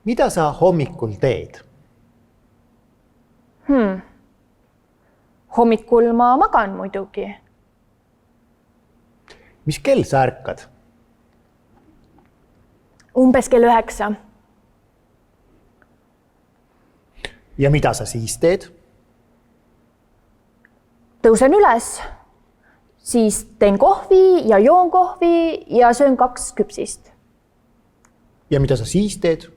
Mida sa hommikul teed? Hommikul ma magan muidugi. Mis kell sa ärkad? Umbes kell 9. Ja mida sa siis teed? Tõusen üles, siis teen kohvi ja joon kohvi ja söön 2 küpsist. Ja mida sa siis teed?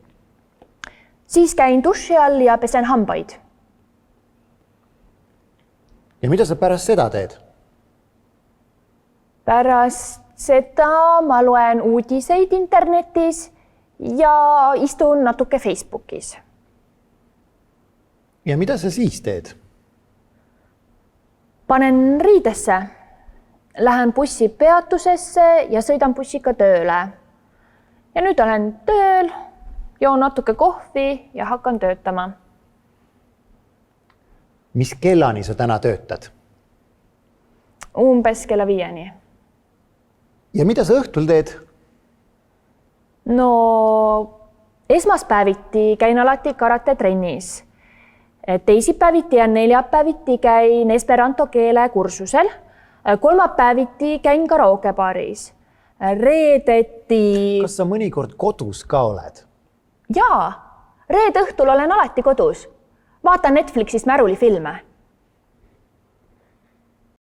Siis käin duši all ja pesen hambaid. Ja mida sa pärast seda teed? Pärast seda ma loen uudiseid internetis ja istun natuke Facebookis. Ja mida sa siis teed? Panen riidesse, lähen bussi peatusesse ja sõidan bussiga tööle. Ja nüüd olen tööl, joon natuke kohvi ja hakkan töötama. Mis kellani sa täna töötad? Umbes kella 5. Ja mida sa õhtul teed? No esmaspäeviti käin alati karatetrennis. Teisipäeviti ja neljapäeviti käin esperanto keele kursusel. Kolmapäeviti käin karaokebaaris. Reedeti... Kas sa mõnikord kodus ka oled? Jaa, reede õhtul olen alati kodus. Vaatan Netflixist märulifilme.